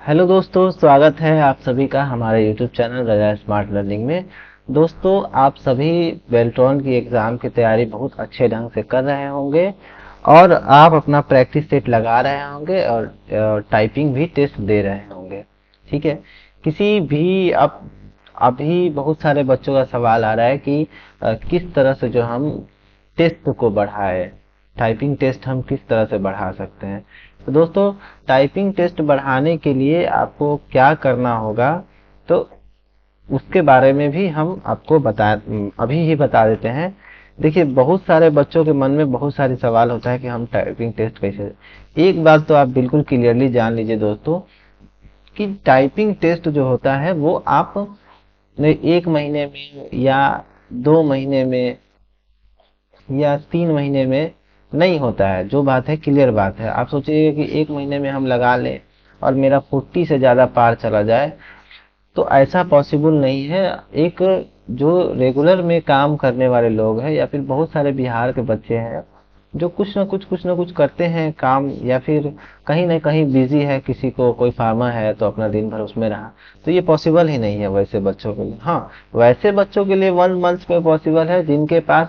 Hello दोस्तों, स्वागत है आप सभी का हमारे यूट्यूब चैनल रजा स्मार्ट लर्निंग में। दोस्तों, आप सभी बेल्ट्रॉन की एग्ज़ाम की तैयारी बहुत अच्छे ढंग से कर रहे होंगे और आप अपना प्रैक्टिस सेट लगा रहे होंगे और टाइपिंग भी टेस्ट दे रहे होंगे। ठीक है। किसी भी अब अभी बहुत सारे बच्चों का सवाल आ रहा है कि किस तरह से जो हम टेस्ट को बढ़ाए, टाइपिंग टेस्ट हम किस तरह से बढ़ा सकते हैं। तो दोस्तों, टाइपिंग टेस्ट बढ़ाने के लिए आपको क्या करना होगा, तो उसके बारे में भी हम आपको अभी ही बता देते हैं। देखिए, बहुत सारे बच्चों के मन में बहुत सारे सवाल होता है कि हम टाइपिंग टेस्ट कैसे। एक बात तो आप बिल्कुल क्लियरली जान लीजिए दोस्तों, कि टाइपिंग टेस्ट जो होता है वो आप एक महीने में या 2 महीने में या 3 महीने में नहीं होता है। जो बात है क्लियर बात है। आप सोचिए कि एक महीने में हम लगा लें और मेरा 40 से ज़्यादा पार चला जाए, तो ऐसा पॉसिबल नहीं है। एक जो रेगुलर में काम करने वाले लोग हैं या फिर बहुत सारे बिहार के बच्चे हैं जो कुछ ना कुछ करते हैं काम, या फिर कहीं ना कहीं बिजी है, किसी को कोई फार्मर है तो अपना दिन भर उसमें रहा, तो ये पॉसिबल ही नहीं है वैसे बच्चों के लिए। हाँ, वैसे बच्चों के लिए 1 मंथ में पॉसिबल है जिनके पास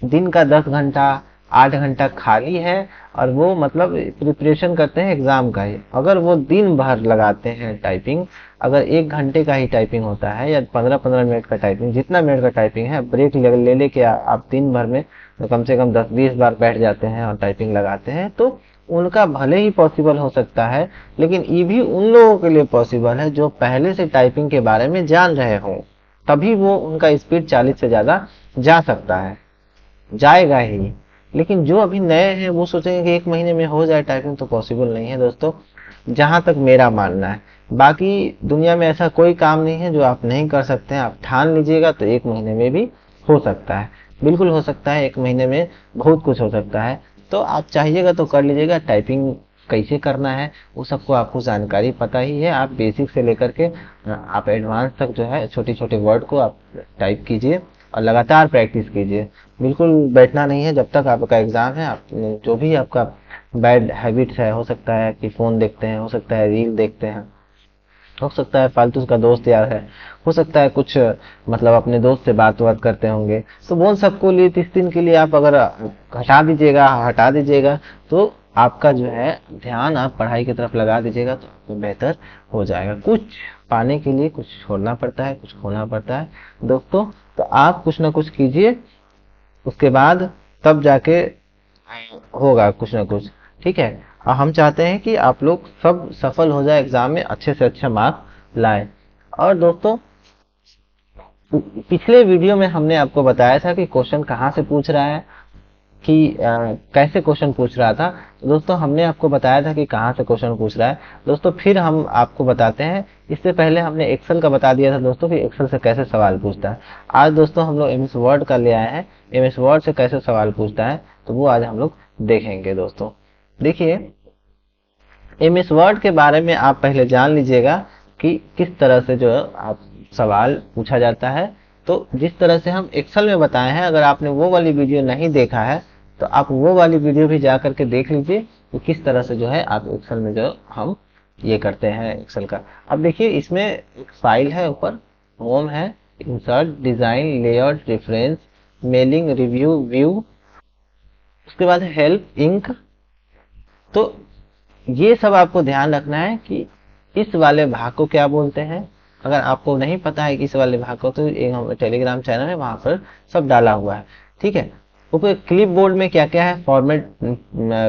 दिन का 10 घंटा 8 घंटा खाली है और वो मतलब प्रिपरेशन करते हैं एग्जाम का ही। अगर वो दिन भर लगाते हैं टाइपिंग, अगर 1 घंटे का ही टाइपिंग होता है या 15-15 मिनट का टाइपिंग, जितना मिनट का टाइपिंग है, ब्रेक ले लेके आप दिन भर में तो कम से कम 10-20 बार बैठ जाते हैं और टाइपिंग लगाते हैं, तो उनका भले ही पॉसिबल हो सकता है, लेकिन ये भी उन लोगों के लिए पॉसिबल है जो पहले से टाइपिंग के बारे में जान रहे हों। तभी वो उनका स्पीड 40 से ज़्यादा जा सकता है, जाएगा ही। लेकिन जो अभी नए हैं वो सोचेंगे कि एक महीने में हो जाए टाइपिंग, तो पॉसिबल नहीं है दोस्तों, जहां तक मेरा मानना है। बाकी दुनिया में ऐसा कोई काम नहीं है जो आप नहीं कर सकते हैं। आप ठान लीजिएगा तो एक महीने में भी हो सकता है, बिल्कुल हो सकता है। एक महीने में बहुत कुछ हो सकता है। तो आप चाहिएगा तो कर लीजिएगा। टाइपिंग कैसे करना है वो सबको आपको जानकारी पता ही है। आप बेसिक से लेकर के आप एडवांस तक जो है छोटे छोटे वर्ड को आप टाइप कीजिए और लगातार प्रैक्टिस कीजिए। बिल्कुल बैठना नहीं है जब तक आपका एग्जाम है। आप जो भी आपका बैड हैबिट्स है, हो सकता है कि फोन देखते हैं, हो सकता है रील देखते हैं, हो सकता है फालतू का दोस्त यार है, हो सकता है कुछ मतलब अपने दोस्त से बात बात करते होंगे, तो वो सबको लिए 30 दिन के लिए आप अगर हटा दीजिएगा तो आपका जो है ध्यान आप पढ़ाई की तरफ लगा दीजिएगा तो बेहतर हो जाएगा। कुछ पाने के लिए कुछ छोड़ना पड़ता है, कुछ खोना पड़ता है दोस्तों। तो आप कुछ ना कुछ कीजिए, उसके बाद तब जाके होगा कुछ ना कुछ। ठीक है। और हम चाहते हैं कि आप लोग सब सफल हो जाए, एग्जाम में अच्छे से अच्छे मार्क्स लाए। और दोस्तों, पिछले वीडियो में हमने आपको बताया था कि क्वेश्चन कहाँ से पूछ रहा है, कि कैसे क्वेश्चन पूछ रहा था। तो दोस्तों, हमने आपको बताया था कि कहाँ से क्वेश्चन पूछ रहा है। दोस्तों, फिर हम आपको बताते हैं। इससे पहले हमने एक्सेल का बता दिया था दोस्तों कि एक्सेल से कैसे सवाल पूछता है। आज दोस्तों हम लोग एमएस वर्ड का ले आए हैं, एमएस वर्ड से कैसे सवाल पूछता है तो वो आज हम लोग देखेंगे दोस्तों। देखिए, एमएस वर्ड के बारे में आप पहले जान लीजिएगा कि किस तरह से जो आप सवाल पूछा जाता है। तो जिस तरह से हम एक्सेल में बताए हैं, अगर आपने वो वाली वीडियो नहीं देखा है तो आप वो वाली वीडियो भी जा करके देख लीजिए कि किस तरह से जो है आप एक्सेल में जो हम ये करते हैं एक्सेल का। अब देखिए, इसमें एक फाइल है, ऊपर होम है, insert, design, layout, reference, mailing, review, view, उसके बाद हेल्प, इंक। तो ये सब आपको ध्यान रखना है कि इस वाले भाग को क्या बोलते हैं। अगर आपको नहीं पता है कि इस वाले भाग को, तो एक टेलीग्राम चैनल है, वहां पर सब डाला हुआ है। ठीक है। ऊपर क्लिप बोर्ड में क्या क्या है, फॉर्मेट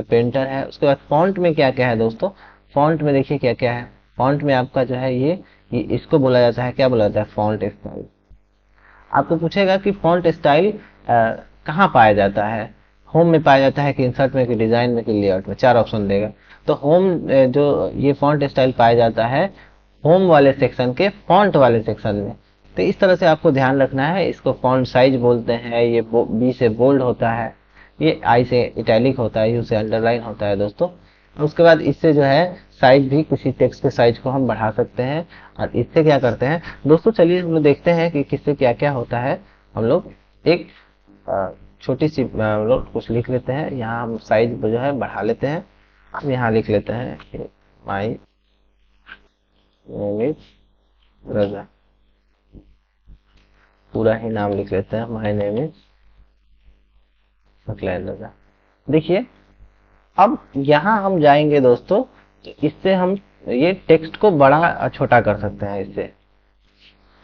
पेंटर है। उसके बाद फॉन्ट में क्या क्या है दोस्तों, फॉन्ट में देखिए क्या क्या है। फॉन्ट में आपका जो है ये इसको बोला जाता है, क्या बोला जाता है, फॉन्ट स्टाइल। आपको पूछेगा कि फॉन्ट स्टाइल कहाँ पाया जाता है, होम में पाया जाता है कि इंसर्ट में, कि डिजाइन में, कि लेआउट में। 4 ऑप्शन देगा। तो होम जो ये फॉन्ट स्टाइल पाया जाता है होम वाले सेक्शन के फॉन्ट वाले सेक्शन में। तो इस तरह से आपको ध्यान रखना है। इसको फॉन्ट साइज बोलते हैं। ये बी से बोल्ड होता है, ये आई से इटैलिक होता है, यू से अंडरलाइन होता है दोस्तों। उसके बाद इससे जो है साइज भी, किसी टेक्स्ट के साइज को हम बढ़ा सकते हैं। और इससे क्या करते हैं दोस्तों, चलिए हम लोग देखते हैं कि किससे क्या क्या होता है। हम लोग एक छोटी सी हम लोग कुछ लिख लेते हैं। यहाँ हम साइज जो है बढ़ा लेते हैं। हम यहाँ लिख लेते हैं माई नेम इज रजा, पूरा ही नाम लिख लेते हैं, माय नेम इज सकलैन रजा। देखिए अब यहाँ हम जाएंगे दोस्तों, तो इससे हम ये टेक्स्ट को बड़ा छोटा कर सकते हैं इससे।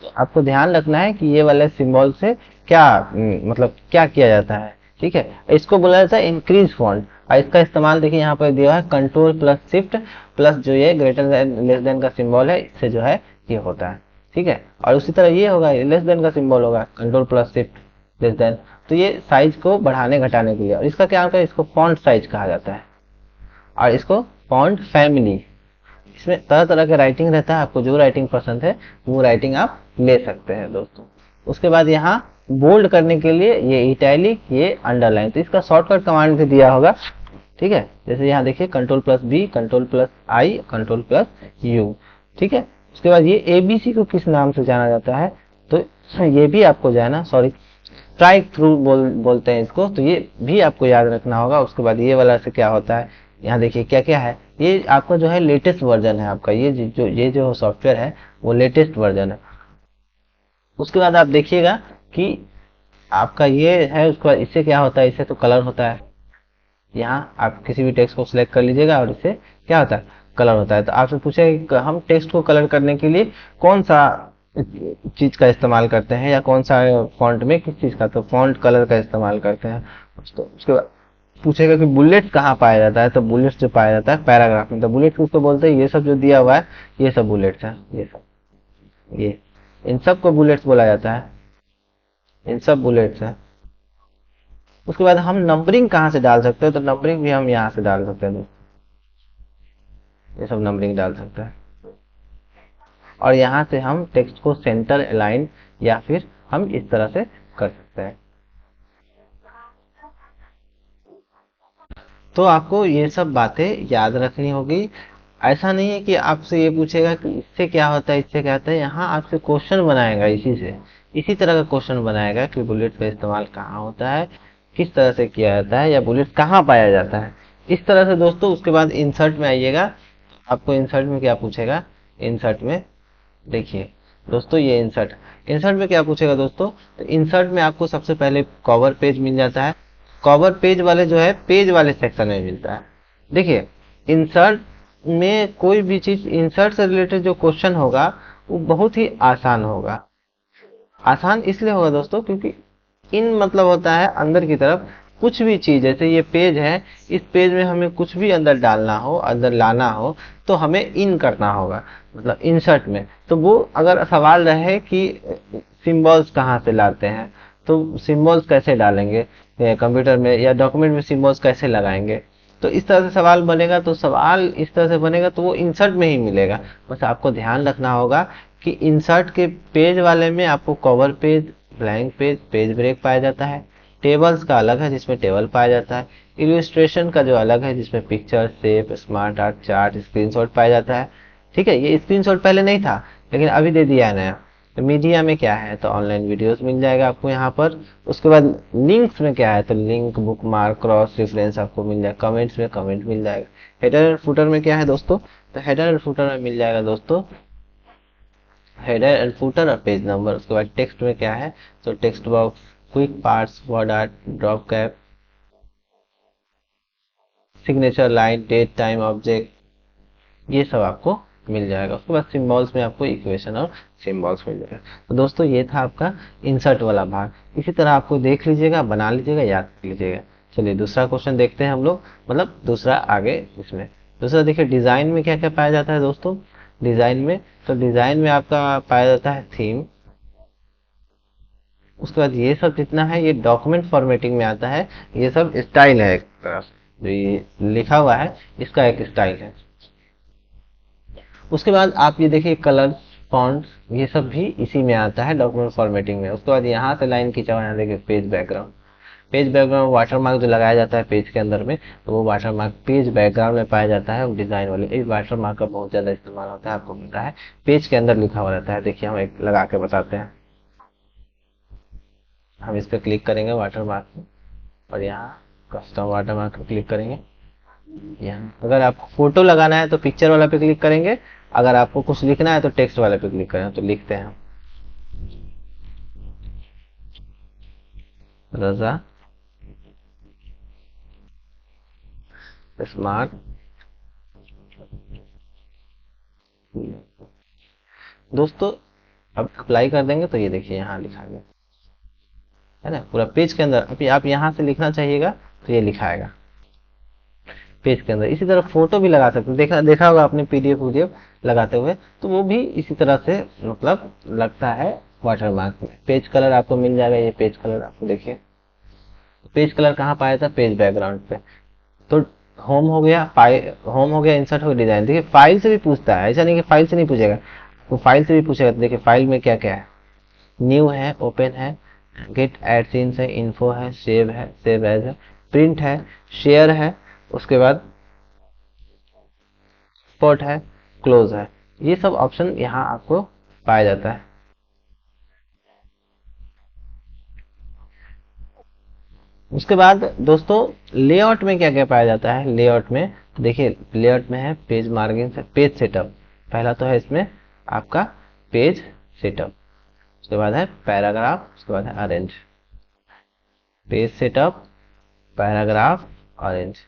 तो आपको ध्यान रखना है कि ये वाले सिंबल से क्या मतलब क्या किया जाता है, ठीक है। इसको बोला जाता है इंक्रीज फॉन्ट, और इसका इस्तेमाल देखिए यहाँ पर दिया है कंट्रोल प्लस शिफ्ट प्लस जो ये ग्रेटर देन लेस देन का सिंबल है, इससे जो है ये होता है, ठीक है। और उसी तरह ये होगा, लेस देन का सिंबल होगा control plus shift less than, तो ये साइज को बढ़ाने घटाने के लिए। और इसका क्या होता है, इसको फॉन्ट साइज कहा जाता है, और इसको फॉन्ट फैमिली। इसमें तरह तरह का राइटिंग रहता है, आपको जो राइटिंग पसंद है वो राइटिंग आप ले सकते हैं दोस्तों। उसके बाद यहाँ बोल्ड करने के लिए ये इटैलिक, ये अंडरलाइन, तो इसका शॉर्टकट कमांड भी दिया होगा, ठीक है। जैसे यहाँ देखिए control plus B, control plus I, control plus U, ठीक है। उसके बाद ये एबीसी को किस नाम से जाना जाता है, तो ये भी आपको जाना, सॉरी स्ट्राइक थ्रू बोलते हैं इसको, तो ये भी आपको याद रखना होगा। उसके बाद ये वाला से क्या होता है, यहाँ देखिए क्या क्या है, ये आपका जो है लेटेस्ट वर्जन है आपका, ये जो सॉफ्टवेयर है वो लेटेस्ट वर्जन है। उसके बाद आप देखिएगा कि आपका ये है, उसके बाद इससे क्या होता है, इससे तो कलर होता है। यहाँ आप किसी भी टेक्स्ट को सिलेक्ट कर लीजिएगा और इससे क्या होता है, कलर होता है। तो आपसे पूछेगा कि हम टेक्स्ट को कलर करने के लिए कौन सा चीज का इस्तेमाल करते हैं, या कौन सा फॉन्ट में किस चीज का, तो फॉन्ट कलर का इस्तेमाल करते हैं। तो उसके बाद पूछेगा कि बुलेट कहाँ पाया जाता है, तो बुलेट जो पाया जाता है पैराग्राफ में। तो बुलेट किसको बोलते हैं, ये सब जो दिया हुआ है ये सब बुलेट्स है, ये सब, ये इन सब को बुलेट्स बोला जाता है, इन सब बुलेट्स है। उसके बाद हम नंबरिंग कहाँ से डाल सकते हैं, तो नंबरिंग भी हम यहाँ से डाल सकते हैं, ये सब नंबरिंग डाल सकते हैं। और यहाँ से हम टेक्स्ट को सेंटर अलाइन या फिर हम इस तरह से कर सकते हैं। तो आपको ये सब बातें याद रखनी होगी। ऐसा नहीं है कि आपसे ये पूछेगा कि इससे क्या होता है, इससे क्या होता है, यहाँ आपसे क्वेश्चन बनाएगा, इसी से इसी तरह का क्वेश्चन बनाएगा कि बुलेट का इस्तेमाल कहाँ होता है, किस तरह से किया जाता है, या बुलेट कहाँ पाया जाता है, इस तरह से दोस्तों। उसके बाद इंसर्ट में आइएगा, आपको इंसर्ट में क्या पूछेगा, इंसर्ट में देखिए दोस्तों, ये इंसर्ट इंसर्ट में क्या पूछेगा दोस्तों, तो इंसर्ट में आपको सबसे पहले कवर पेज मिल जाता है। कवर पेज वाले जो है पेज वाले सेक्शन में मिलता है। देखिए इंसर्ट में कोई भी चीज, इंसर्ट से रिलेटेड जो क्वेश्चन होगा वो बहुत ही आसान होगा। आसान इसलिए होगा दोस्तों क्योंकि इन मतलब होता है अंदर की तरफ कुछ भी चीज, जैसे ये पेज है, इस पेज में हमें कुछ भी अंदर डालना हो, अंदर लाना हो, तो हमें इन करना होगा, मतलब इंसर्ट में। तो वो अगर सवाल रहे कि सिंबल्स कहाँ से लाते हैं, तो सिंबल्स कैसे डालेंगे कंप्यूटर में, या डॉक्यूमेंट में सिंबल्स कैसे लगाएंगे, तो इस तरह से सवाल बनेगा। तो सवाल इस तरह से बनेगा तो वो इंसर्ट में ही मिलेगा। बस आपको ध्यान रखना होगा कि इंसर्ट के पेज वाले में आपको cover page, blank page, page break पाया जाता है। टेबल्स का अलग है जिसमें टेबल पाया जाता है। इलस्ट्रेशन का जो अलग है जिसमें picture, shape, smart art, chart, screenshot पाया जाता है, ठीक है। ये स्क्रीनशॉट पहले नहीं था लेकिन अभी दे दिया है नया। तो मीडिया में क्या है, तो ऑनलाइन वीडियोस मिल जाएगा आपको यहाँ पर। उसके बाद लिंक्स में क्या है, तो link, book mark, cross reference आपको मिल जाएगा। कमेंट्स में कमेंट मिल जाएगा। हेडर एंड फुटर में क्या है दोस्तों, तो हेडर एंड फुटर में मिल जाएगा दोस्तों हेडर एंड फुटर और पेज नंबर। उसके बाद टेक्स्ट में क्या है, तो text box, quick parts, word art, drop cap, signature line, date time object, ये सब आपको मिल जाएगा। उसके बाद सिंबल्स में आपको इक्वेशन और सिंबल्स मिल जाएगा। तो दोस्तों ये था आपका इंसर्ट वाला भाग। इसी तरह आपको देख लीजिएगा, बना लीजिएगा, याद कर लीजिएगा। चलिए दूसरा क्वेश्चन देखते हैं हम लोग, मतलब दूसरा आगे इसमें। दूसरा देखिए डिजाइन में क्या क्या पाया जाता है दोस्तों, डिजाइन में, तो डिजाइन में आपका पाया जाता है थीम। उसके बाद ये सब जितना है ये डॉक्यूमेंट फॉर्मेटिंग में आता है, ये सब स्टाइल है एक तरह से, जो ये लिखा हुआ है इसका एक स्टाइल है। उसके बाद आप ये देखिए कलर, फॉन्ट, ये सब भी इसी में आता है डॉक्यूमेंट फॉर्मेटिंग में। उसके बाद यहाँ से लाइन खींचा हुआ है, देखिए page background. Page background watermark जो लगाया जाता है पेज के अंदर में, तो वो वाटरमार्क पेज बैकग्राउंड में पाया जाता है। डिजाइन वाले इस वाटरमार्क का बहुत ज्यादा इस्तेमाल होता है, आपको मिलता है पेज के अंदर लिखा हुआ रहता है। देखिए हम एक लगा के बताते हैं। हम इस पर क्लिक करेंगे वाटरमार्क में, और यहाँ कस्टम वाटरमार्क पर क्लिक करेंगे। यहाँ अगर आपको फोटो लगाना है तो पिक्चर वाला पे क्लिक करेंगे, अगर आपको कुछ लिखना है तो टेक्स्ट वाले पे क्लिक करें, तो लिखते हैं रजा स्मार्ट दोस्तों। अब अप्लाई कर देंगे तो ये देखिए यहाँ लिखा गया है ना पूरा पेज के अंदर। अभी आप यहाँ से लिखना चाहिएगा तो ये लिखाएगा पेज के अंदर। इसी तरह फोटो भी लगा सकते हैं, देखा होगा आपने पीडीएफ लगाते हुए, तो वो भी इसी तरह से मतलब लगता है वाटरमार्क में। पेज कलर आपको मिल जाएगा, ये पेज कलर आपको देखिए। पेज कलर कहाँ पाया था, पेज बैकग्राउंड पे। तो होम हो गया, होम हो गया, इंसर्ट हो गया, डिजाइन। देखिए फाइल से भी पूछता है, ऐसा नहीं कि फाइल से नहीं पूछेगा, वो फाइल से भी पूछेगा। तो देखिए फाइल में क्या क्या है, न्यू है, ओपन है, गेट एड सीन्स है, इन्फो है, सेव एज है, प्रिंट है, शेयर है, उसके बाद स्पॉट है, क्लोज है। ये सब ऑप्शन यहाँ आपको पाया जाता है। उसके बाद दोस्तों लेआउट में क्या क्या पाया जाता है। लेआउट में तो देखिए लेआउट में है पेज मार्जिन से पेज सेटअप। पहला तो है इसमें आपका पेज सेटअप, उसके बाद है पैराग्राफ, उसके बाद है arrange. Page setup, paragraph, orange.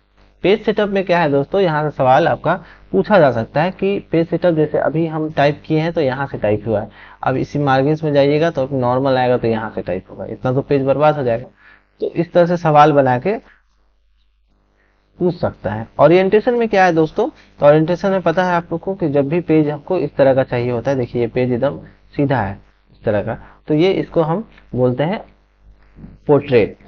Page setup में क्या है दोस्तों, यहाँ से सवाल आपका पूछा जा सकता है कि पेज सेटअप जैसे अभी हम टाइप किए हैं तो यहाँ से टाइप हुआ है, अब इसी मार्जिन में जाइएगा तो नॉर्मल आएगा तो यहाँ से टाइप होगा, इतना तो पेज बर्बाद हो जाएगा। तो इस तरह से सवाल बना के पूछ सकता है। ओरिएंटेशन में क्या है दोस्तों, तो ओरिएंटेशन में पता है आप लोग को कि जब भी पेज आपको इस तरह का चाहिए होता है, देखिए ये पेज एकदम सीधा है इस तरह का, तो ये इसको हम बोलते हैं पोर्ट्रेट।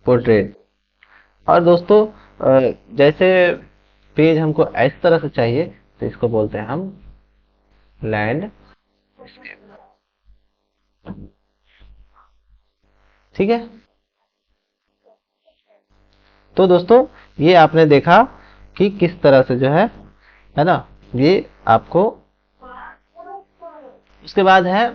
पोर्ट्रेट। और दोस्तों जैसे पेज हमको इस तरह से चाहिए तो इसको बोलते हैं हम लैंड। ठीक है, तो दोस्तों ये आपने देखा कि किस तरह से जो है ना, ये आपको। उसके बाद है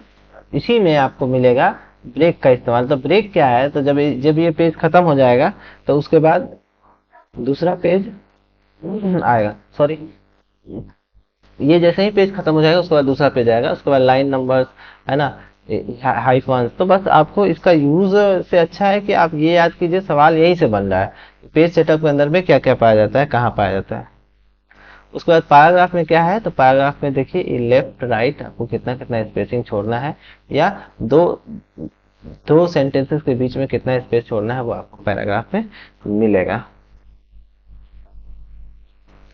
इसी में आपको मिलेगा ब्रेक का इस्तेमाल। तो ब्रेक क्या है, तो जब ये पेज खत्म हो जाएगा तो उसके बाद दूसरा पेज आएगा। सॉरी, ये जैसे ही पेज खत्म हो जाएगा उसके बाद दूसरा पेज आएगा, उसके बाद लाइन नंबर्स है ना, हाइफन। तो बस आपको इसका यूज से अच्छा है कि आप ये याद कीजिए सवाल यहीं से बन रहा है, पेज सेटअप के अंदर में क्या क्या पाया जाता है, कहाँ पाया जाता है। उसके बाद पैराग्राफ में क्या है, तो पैराग्राफ में देखिए लेफ्ट राइट आपको कितना कितना स्पेसिंग छोड़ना है, या दो सेंटेंसेस के बीच में कितना स्पेस छोड़ना है वो आपको पैराग्राफ में मिलेगा।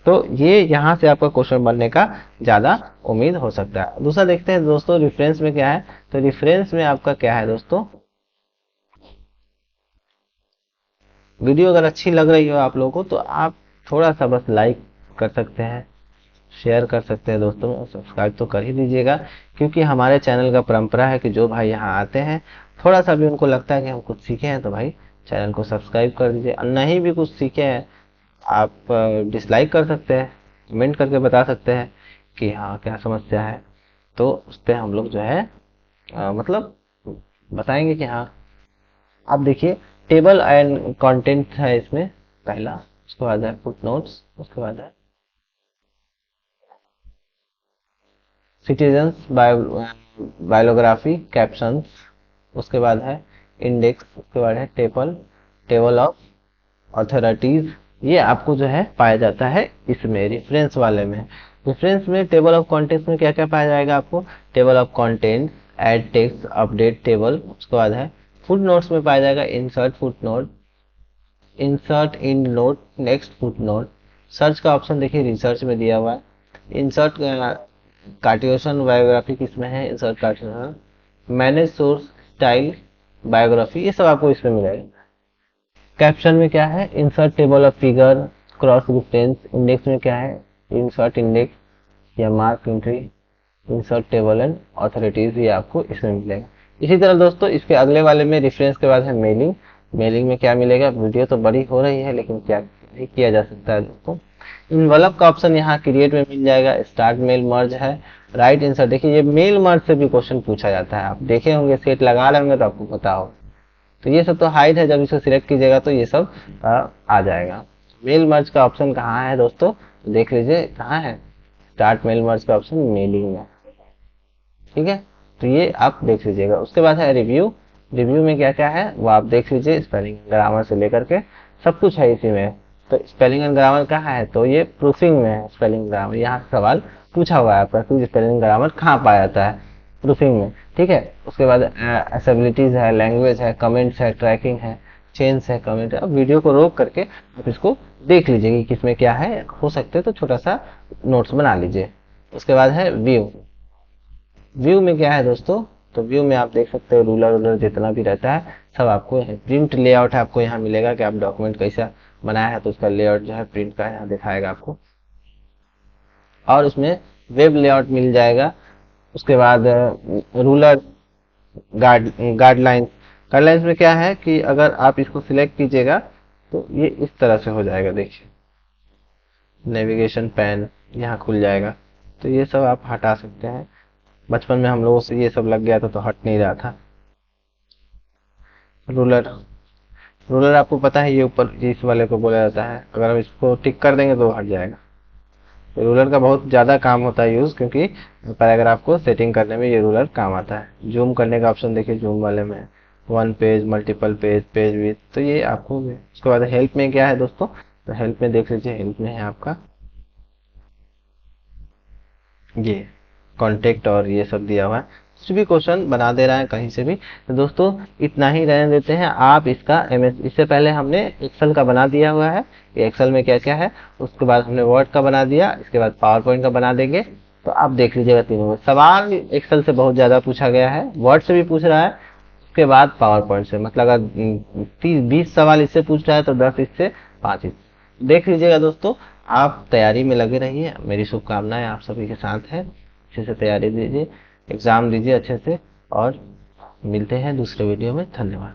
तो ये यहाँ से आपका क्वेश्चन बनने का ज्यादा उम्मीद हो सकता है। दूसरा देखते हैं दोस्तों रेफरेंस में क्या है। तो रेफरेंस में आपका क्या है दोस्तों, वीडियो अगर अच्छी लग रही हो आप लोगों को तो आप थोड़ा सा बस लाइक कर सकते हैं, शेयर कर सकते हैं दोस्तों, और सब्सक्राइब तो कर ही दीजिएगा, क्योंकि हमारे चैनल का परंपरा है कि जो भाई यहाँ आते हैं थोड़ा सा भी उनको लगता है कि हम कुछ सीखे हैं तो भाई चैनल को सब्सक्राइब कर दीजिए। और नहीं भी कुछ सीखे हैं आप डिसलाइक कर सकते हैं, कमेंट करके बता सकते हैं कि हाँ क्या समस्या है, तो उस पर हम लोग जो है मतलब बताएंगे कि हाँ। आप देखिए टेबल एंड कंटेंट है इसमें पहला, उसके बाद है फुट नोट्स, उसके बाद है सिटीजन्स बायोग्राफी कैप्शंस, उसके बाद है इंडेक्स, उसके बाद है टेबल ऑफ अथॉरिटीज। ये आपको जो है पाया जाता है इसमें रेफरेंस वाले में। रेफरेंस में टेबल ऑफ कंटेंट्स में क्या क्या पाया जाएगा आपको, table of contents, add text, update table. उसके बाद है फुट नोट्स में पाया जाएगा insert footnote, insert endnote, next footnote. Search का ऑप्शन देखिए रिसर्च में दिया हुआ है। इंसर्ट कार्टियोशन बायोग्राफी किसमें है, insert citation, manage source style biography, ये सब आपको इसमें मिलेगा। कैप्शन में क्या है, insert table of figure, cross reference. Index में क्या है, इंसर्ट इंडेक्स या mark entry, insert table and authorities, ये आपको इसमें मिलेगा। इसी तरह दोस्तों इसके अगले वाले में रेफरेंस के बाद है मेलिंग। मेलिंग में क्या मिलेगा, वीडियो तो बड़ी हो रही है लेकिन क्या नहीं किया जा सकता है दोस्तों। इन्वेलप का ऑप्शन यहाँ क्रिएट में मिल जाएगा, स्टार्ट मेल मर्ज है, राइट इंसर्ट। देखिए ये मेल मर्ज से भी क्वेश्चन पूछा जाता है, आप देखे होंगे सेट लगा रहे होंगे तो आपको पता हो। तो ये सब तो हाइड है, जब इसे सिलेक्ट कीजिएगा तो ये सब आ जाएगा। मेल मर्ज का ऑप्शन कहाँ है दोस्तों, तो देख लीजिए कहाँ है, स्टार्ट मेल मर्ज का ऑप्शन मेलिंग में। ठीक है, तो ये आप देख लीजिएगा। उसके बाद है रिव्यू। रिव्यू में क्या क्या है वो आप देख लीजिए, स्पेलिंग ग्रामर से लेकर के सब कुछ है इसी में। तो स्पेलिंग एंड ग्रामर कहाँ है, तो ये प्रूफिंग में है। स्पेलिंग ग्रामर यहाँ सवाल पूछा हुआ है आपका कि स्पेलिंग ग्रामर कहाँ पाया जाता है, प्रूफिंग में। ठीक है, उसके बाद एसेबिलिटीज है, लैंग्वेज है, कमेंट्स है, ट्रैकिंग है, चेंज है, कमेंट है। अब वीडियो को रोक करके आप इसको देख लीजिए कि किसमें क्या है, हो सकते हैं तो छोटा सा नोट्स बना लीजिए। उसके बाद है व्यू। व्यू में क्या है दोस्तों, तो व्यू में आप देख सकते हो रूलर वूलर जितना भी रहता है सब आपको है। प्रिंट लेआउट है, आपको यहाँ मिलेगा कि आप डॉक्यूमेंट कैसा बनाया है, तो उसका लेआउट जो है प्रिंट का यहाँ दिखाएगा आपको। और उसमें वेब लेआउट मिल जाएगा। उसके बाद रूलर, गाइडलाइंस। गाइडलाइंस में क्या है कि अगर आप इसको सिलेक्ट कीजिएगा तो ये इस तरह से हो जाएगा, देखिए नेविगेशन पैन यहाँ खुल जाएगा। तो ये सब आप हटा सकते हैं। बचपन में हम लोगों से ये सब लग गया था तो हट नहीं रहा था। रूलर, रूलर आपको पता है ये ऊपर इस वाले को बोला जाता है, अगर हम इसको टिक कर देंगे तो हट जाएगा। तो रूलर का बहुत ज़्यादा काम होता है यूज़, क्योंकि पैराग्राफ को सेटिंग करने में ये रूलर काम आता है। जूम करने का ऑप्शन देखिए, जूम वाले में one page, multiple page, page with, तो ये आपको। उसके बाद हेल्प में क्या है दोस्तों, तो हेल्प में देख लीजिए, हेल्प में है आपका ये कांटेक्ट और ये सब दिया हुआ है। कुछ भी क्वेश्चन बना दे रहा है कहीं से भी। तो दोस्तों इतना ही रहने देते हैं। आप इसका एमएस, इससे पहले हमने एक्सेल का बना दिया हुआ है, ये एक्सेल में क्या क्या है। उसके बाद हमने वर्ड का बना दिया, इसके बाद पावर पॉइंट का बना देंगे। तो आप देख लीजिएगा तीनों में सवाल एक्सेल से बहुत ज्यादा पूछा गया है, वर्ड से भी पूछ रहा है, उसके बाद पावर पॉइंट से। मतलब अगर 30-20 सवाल इससे पूछ रहा है तो 10 इससे, 5 इससे। देख लीजिएगा दोस्तों, आप तैयारी में लगे रहिए, मेरी शुभकामनाएं आप सभी के साथ है। अच्छे से तैयारी दीजिए, एग्जाम दीजिए अच्छे से, और मिलते हैं दूसरे वीडियो में। धन्यवाद।